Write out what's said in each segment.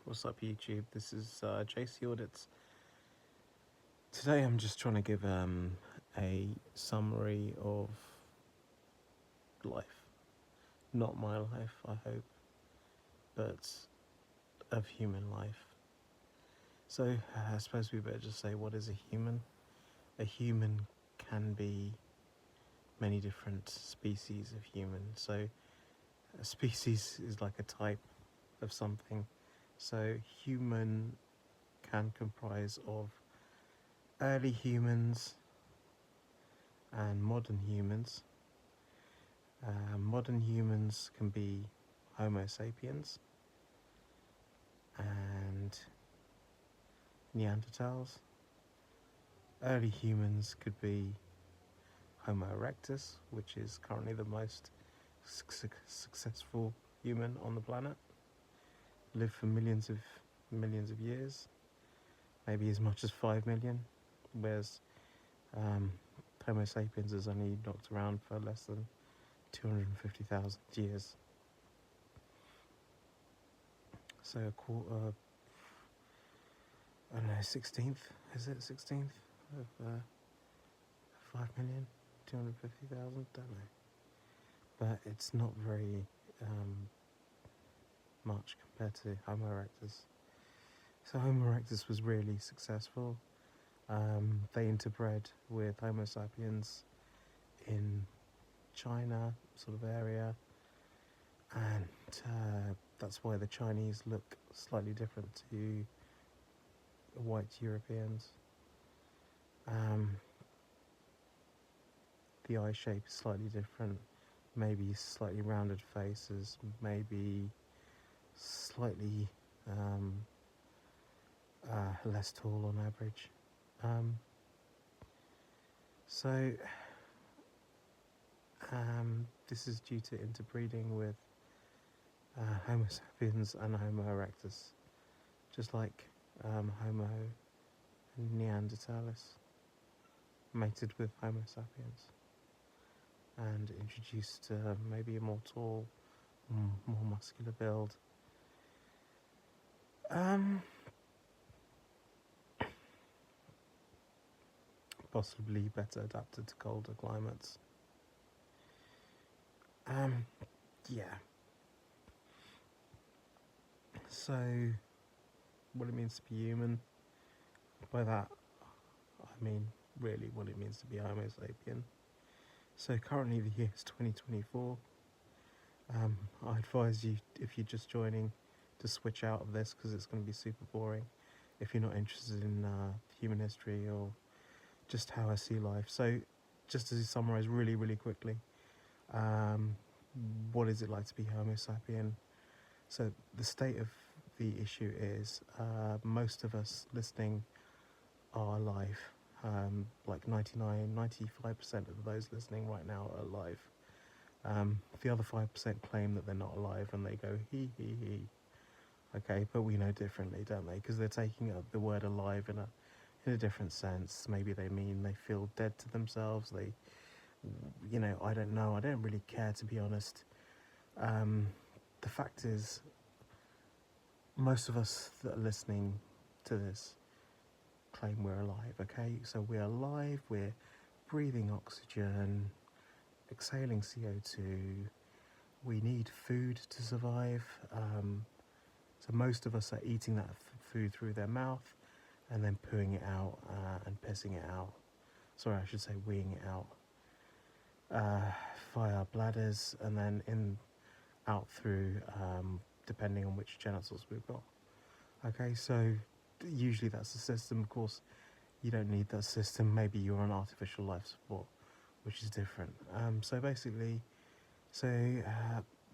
What's up, YouTube? This is JC Audits. Today I'm just trying to give a summary of life. Not my life, I hope, but of human life. So I suppose we better just say, what is a human? A human can be many different species of human. So a species is like a type of something. So human can comprise of early humans and modern humans. Modern humans can be Homo sapiens and Neanderthals. Early humans could be Homo erectus, which is currently the most successful human on the planet. Lived for millions of years, maybe as much as 5 million, whereas Homo sapiens has only knocked around for less than 250,000 years. So a quarter, I don't know, 16th, is it 16th of 5,250,000? Don't know. But it's not very much compared to Homo erectus. So Homo erectus was really successful. They interbred with Homo sapiens in China sort of area, and that's why the Chinese look slightly different to white Europeans. The eye shape is slightly different, maybe slightly rounded faces, maybe slightly less tall on average. This is due to interbreeding with Homo sapiens and Homo erectus, just like Homo neanderthalis mated with Homo sapiens and introduced maybe a more tall, more muscular build. Possibly better adapted to colder climates. Yeah. So, what it means to be human, by that I mean really what it means to be Homo sapien. So currently the year is 2024. I advise you, if you're just joining, to switch out of this because it's going to be super boring if you're not interested in human history or just how I see life. So just to summarize really quickly, what is it like to be Homo sapien? So the state of the issue is most of us listening are alive. Like 95% of those listening right now are alive. The other 5% claim that they're not alive and they go he. Okay, but we know differently, don't they? Because they're taking the word alive in a different sense. Maybe they mean they feel dead to themselves. They, I don't know. I don't really care, to be honest. The fact is, most of us that are listening to this claim we're alive, okay? So we're alive, we're breathing oxygen, exhaling CO2, we need food to survive. So most of us are eating that food through their mouth and then pooing it out and pissing it out. Sorry, I should say weeing it out via our bladders and then out through, depending on which genitals we've got. Okay, so usually that's the system. Of course, you don't need that system. Maybe you're on artificial life support, which is different. So basically,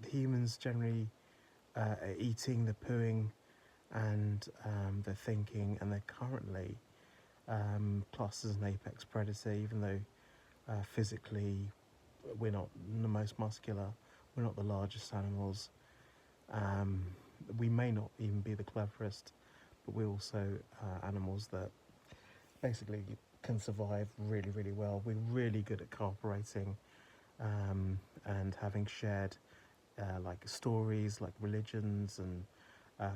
humans generally are eating, they're pooing, and they're thinking, and they're currently classed as an apex predator, even though physically we're not the most muscular, we're not the largest animals. We may not even be the cleverest, but we're also animals that basically can survive really well. We're really good at cooperating and having shared like stories, like religions and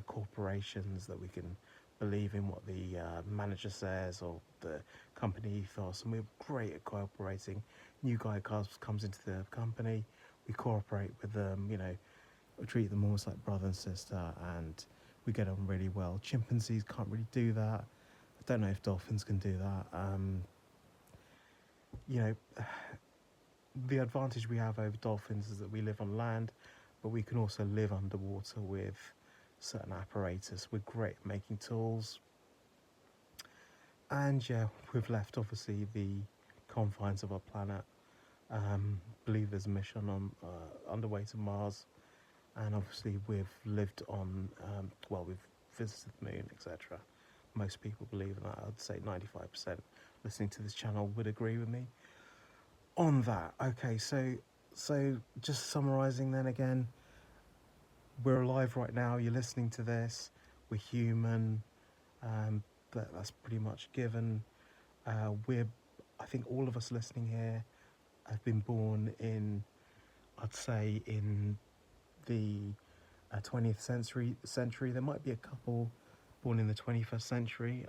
corporations, that we can believe in what the manager says or the company ethos, and we're great at cooperating. New guy comes into the company, we cooperate with them, we treat them almost like brother and sister, and we get on really well. Chimpanzees can't really do that. I don't know if dolphins can do that. You know, the advantage we have over dolphins is that we live on land, but we can also live underwater with certain apparatus. We're great at making tools. And yeah, we've left obviously the confines of our planet. Believe there's a mission on underway to Mars, and obviously we've lived on, we've visited the moon, etc. Most people believe in that. I'd say 95% listening to this channel would agree with me on that. Okay, so just summarising then again, we're alive right now. You're listening to this. We're human. That's pretty much given. I think all of us listening here have been born in, I'd say, in the 20th century. There might be a couple born in the 21st century.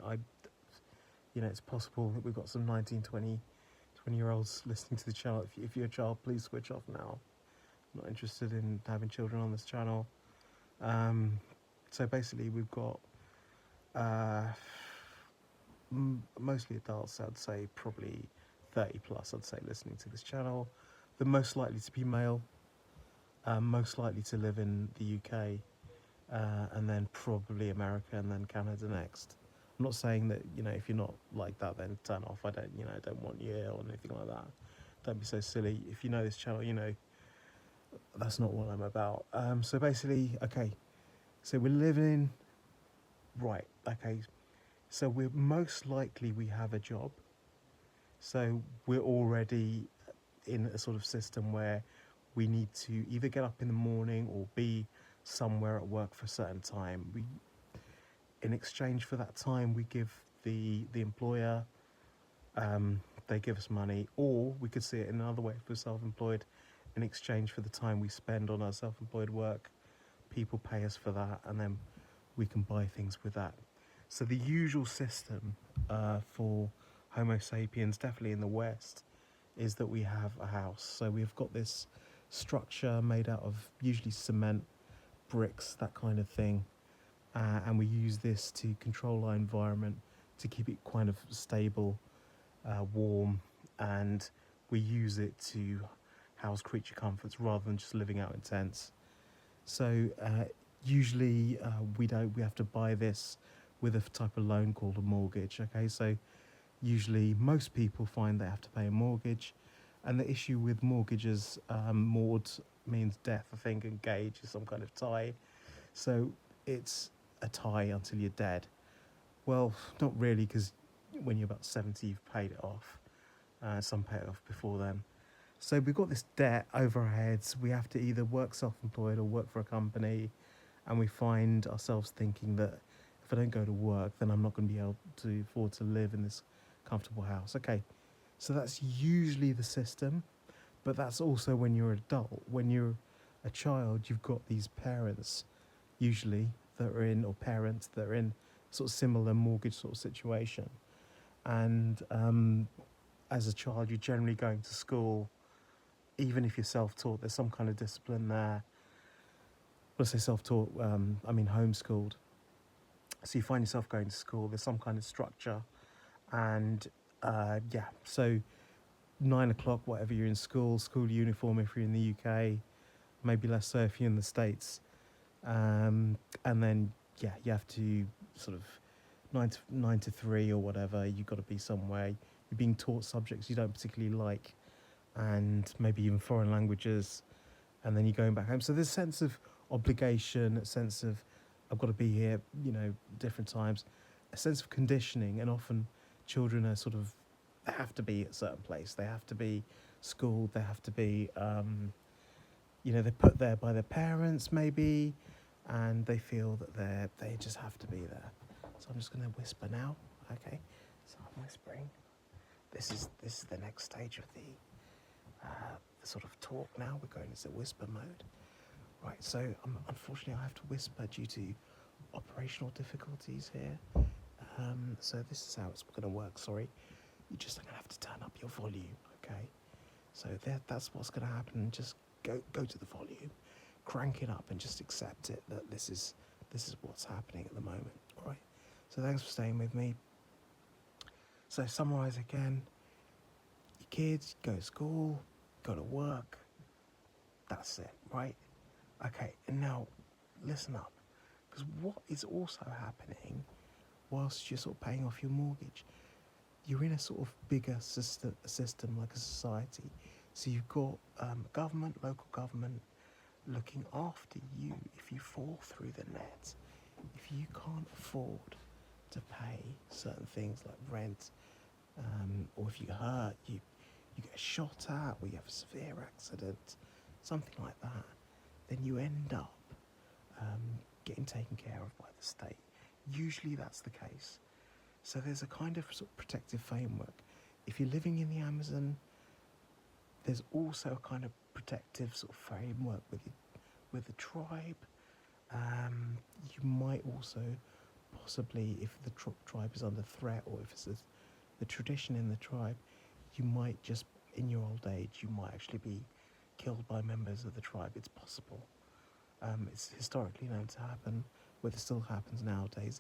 It's possible that we've got some 19, 20-year-olds listening to the channel. If you're a child, please switch off now. I'm not interested in having children on this channel. So basically, we've got mostly adults, I'd say probably 30 plus, I'd say, listening to this channel. They're most likely to be male, most likely to live in the UK, and then probably America, and then Canada next. I'm not saying that, if you're not like that, then turn off. I don't want you here or anything like that. Don't be so silly. If you know this channel, that's not what I'm about. So basically, okay, so we're living, right, okay, so we're most likely we have a job. So we're already in a sort of system where we need to either get up in the morning or be somewhere at work for a certain time. In exchange for that time, we give the employer, they give us money, or we could see it in another way if we're self-employed. In exchange for the time we spend on our self-employed work, people pay us for that, and then we can buy things with that. So the usual system for Homo sapiens, definitely in the West, is that we have a house. So we've got this structure made out of usually cement, bricks, that kind of thing. And we use this to control our environment, to keep it kind of stable, warm, and we use it to house creature comforts rather than just living out in tents. So usually we have to buy this with a type of loan called a mortgage. Okay, so usually most people find they have to pay a mortgage, and the issue with mortgages, mord means death, I think, and gage is some kind of tie. So it's a tie until you're dead. Well, not really, because when you're about 70, you've paid it off. Some pay it off before then. So we've got this debt over our heads. We have to either work self-employed or work for a company, and we find ourselves thinking that if I don't go to work, then I'm not going to be able to afford to live in this comfortable house. Okay, so that's usually the system, but that's also when you're an adult. When you're a child, you've got these parents, usually, that are in, or parents that are in sort of similar mortgage sort of situation. And as a child, you're generally going to school. Even if you're self-taught, there's some kind of discipline there. When I say self-taught, I mean homeschooled. So you find yourself going to school, there's some kind of structure. And so 9 o'clock, whatever, you're in school uniform if you're in the UK, maybe less so if you're in the States. And then, you have to sort of 9 to 3 or whatever, you've got to be somewhere. You're being taught subjects you don't particularly like, and maybe even foreign languages, and then you're going back home. So there's a sense of obligation, a sense of I've got to be here, different times, a sense of conditioning, and often children are sort of, they have to be at a certain place, they have to be schooled, they have to be, they're put there by their parents maybe, and they feel that they just have to be there. So I'm just going to whisper now, okay? So I'm whispering. This is the next stage of the sort of talk now. We're going into whisper mode. Right, so unfortunately I have to whisper due to operational difficulties here. So this is how it's going to work. Sorry, you're just going to have to turn up your volume. Okay. So that's what's going to happen. Just go to the volume, crank it up, and just accept it that this is what's happening at the moment. All right. So thanks for staying with me. So summarise again. Your kids go to school, go to work. That's it, right? Okay. And now, listen up, because what is also happening whilst you're sort of paying off your mortgage, you're in a sort of bigger system like a society. So you've got government, local government, looking after you if you fall through the net. If you can't afford to pay certain things like rent, or if you hurt, you get shot at, or you have a severe accident, something like that, then you end up getting taken care of by the state. Usually that's the case. So there's a kind of sort of protective framework. If you're living in the Amazon, there's also a kind of protective sort of framework with the tribe. You might also possibly, if the tribe is under threat, or if it's the tradition in the tribe, you might just, in your old age, you might actually be killed by members of the tribe. It's possible. It's historically known to happen, whether it still happens nowadays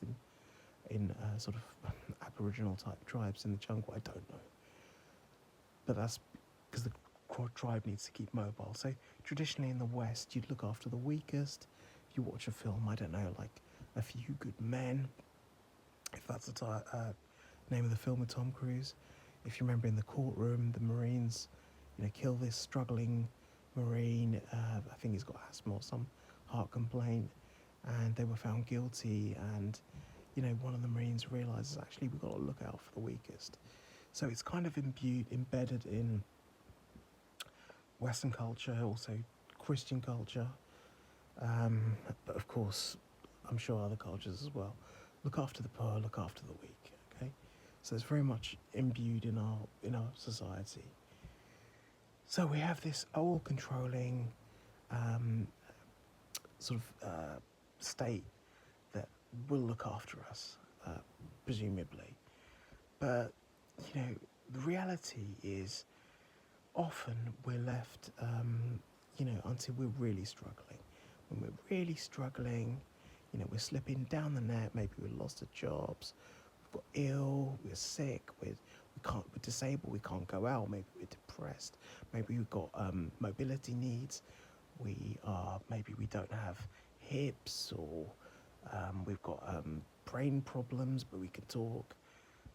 in sort of Aboriginal type tribes in the jungle, I don't know. But that's because the tribe needs to keep mobile. So traditionally in the West, you'd look after the weakest. If you watch a film, I don't know, like A Few Good Men, if that's the name of the film with Tom Cruise. If you remember in the courtroom, the Marines, kill this struggling Marine. I think he's got asthma or some heart complaint, and they were found guilty. And one of the Marines realizes, actually, we've got to look out for the weakest. So it's kind of embedded in Western culture, also Christian culture, but of course, I'm sure other cultures as well. Look after the poor, look after the weak. Okay, so it's very much imbued in our society. So we have this all-controlling sort of state that will look after us, presumably. But the reality is, often we're left, until we're really struggling. When we're really struggling, we're slipping down the net. Maybe we've lost our jobs, we've got ill, we're sick, we're disabled, we can't go out. Maybe we're depressed. Maybe we've got mobility needs. Maybe we don't have hips, or we've got brain problems, but we can talk,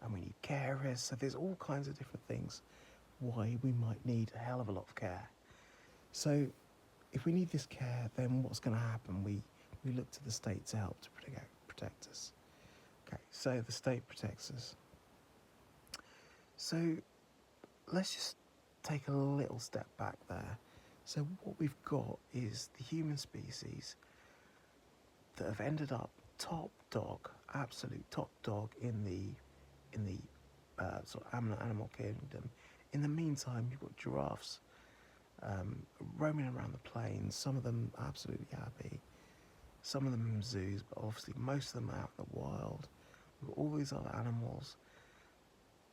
and we need carers. So there's all kinds of different things why we might need a hell of a lot of care. So if we need this care, then what's going to happen? We look to the state to help to protect us. Okay, so the state protects us. So let's just take a little step back there. So what we've got is the human species that have ended up top dog, absolute top dog in the sort of animal kingdom. In the meantime, you've got giraffes roaming around the plains, some of them absolutely happy, some of them in zoos, but obviously most of them are out in the wild. We've got all these other animals.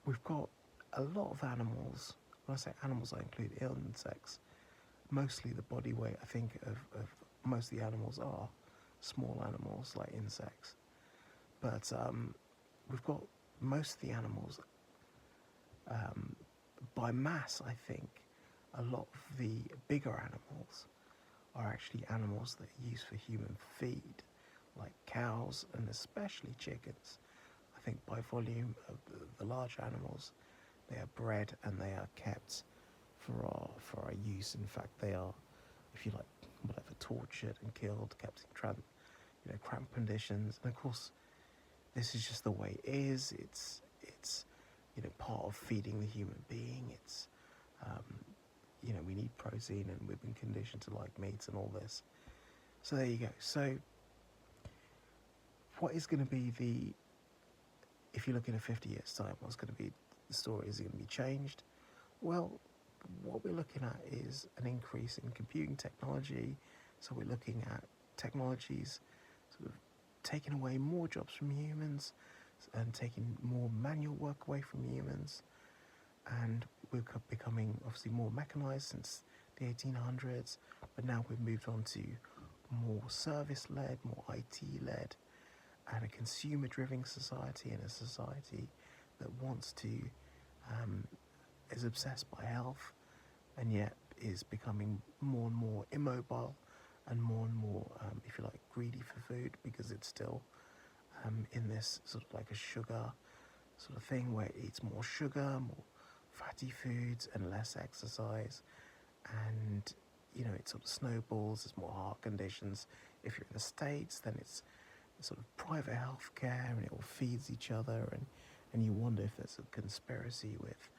We've got a lot of animals. When I say animals, I include insects. Mostly the body weight, I think, of most of the animals are small animals like insects. But we've got most of the animals, by mass, I think, a lot of the bigger animals are actually animals that are used for human feed, like cows and especially chickens. I think by volume of the large animals, they are bred and they are kept for our use. In fact, they are, if you like, whatever, tortured and killed, kept in cramped conditions. And of course, this is just the way it is. It's part of feeding the human being. It's we need protein, and we've been conditioned to like meats and all this. So there you go. So what is going to be if you look in a 50 years time, what's going to be the story? Is it going to be changed? Well, what we're looking at is an increase in computing technology. So we're looking at technologies sort of taking away more jobs from humans and taking more manual work away from humans. And we're becoming obviously more mechanized since the 1800s, but now we've moved on to more service-led, more IT-led, and a consumer-driven society, and a society that wants to, is obsessed by health, and yet is becoming more and more immobile and more, if you like, greedy for food, because it's still in this sort of like a sugar sort of thing where it eats more sugar, more fatty foods, and less exercise. And it sort of snowballs. There's more heart conditions. If you're in the States, then it's sort of private health care, and it all feeds each other, and you wonder if there's a conspiracy with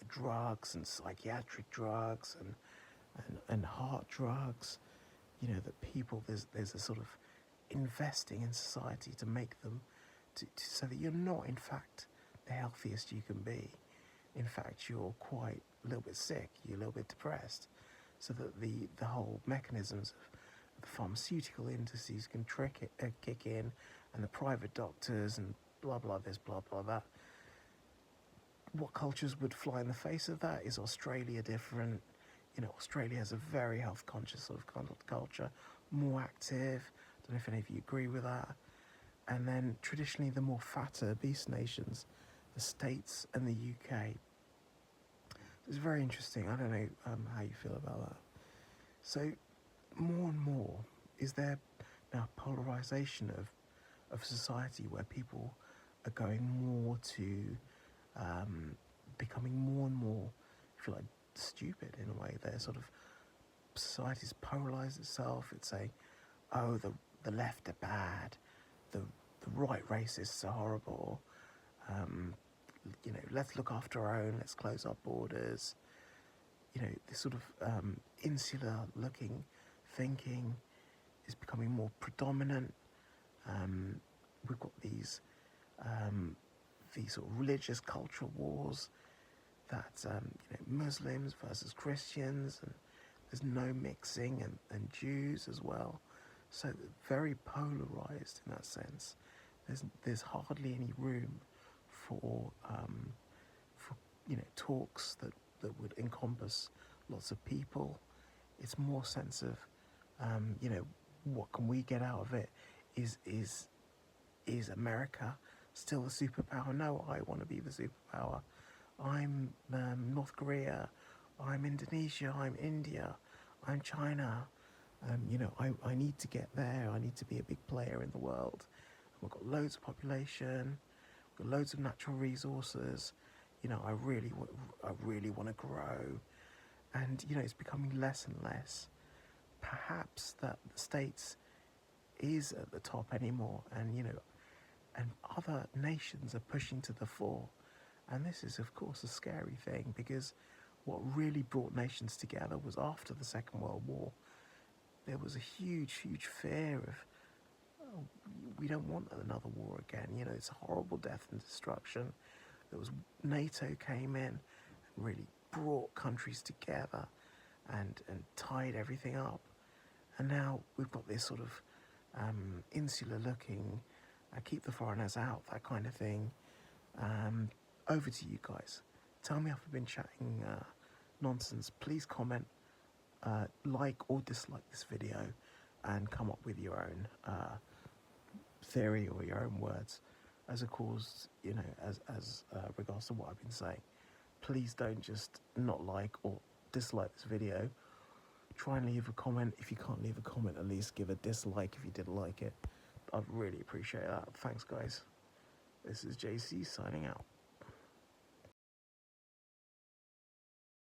drugs and psychiatric drugs and heart drugs, that people, there's a sort of investing in society to make them so that you're not in fact the healthiest you can be. In fact, you're quite a little bit sick, you're a little bit depressed, so that the whole mechanisms of the pharmaceutical industries can kick in, and the private doctors and blah blah this, blah blah that. What cultures would fly in the face of that? Is Australia different? Australia has a very health conscious sort of culture, more active. I don't know if any of you agree with that. And then traditionally the more fatter beast nations, the States and the UK. It's very interesting. I don't know how you feel about that. So more and more, is there now polarization of society where people are going more to becoming more and more, if you like, stupid in a way. They're sort of, society's polarized itself. It's saying, oh, the left are bad, the right racists are horrible, let's look after our own, let's close our borders. This sort of insular looking thinking is becoming more predominant. We've got these sort of religious cultural wars that Muslims versus Christians, and there's no mixing, and Jews as well. So very polarized in that sense. There's hardly any room for talks that would encompass lots of people. It's more sense of what can we get out of it? Is America still the superpower? No, I want to be the superpower. I'm North Korea, I'm Indonesia, I'm India, I'm China. I need to get there. I need to be a big player in the world. We've got loads of population, we've got loads of natural resources. I really want to grow, and it's becoming less and less. Perhaps that the States is at the top anymore, and other nations are pushing to the fore. And this is, of course, a scary thing, because what really brought nations together was after the Second World War. There was a huge, huge fear of, oh, we don't want another war again. It's horrible death and destruction. There was NATO came in and really brought countries together and tied everything up. And now we've got this sort of insular looking, keep the foreigners out, that kind of thing. Over to you guys. Tell me if I've been chatting nonsense. Please comment, like or dislike this video, and come up with your own theory or your own words as a cause, as regards to what I've been saying. Please don't just not like or dislike this video. Try and leave a comment. If you can't leave a comment, at least give a dislike if you didn't like it. I'd really appreciate that. Thanks, guys. This is JC signing out.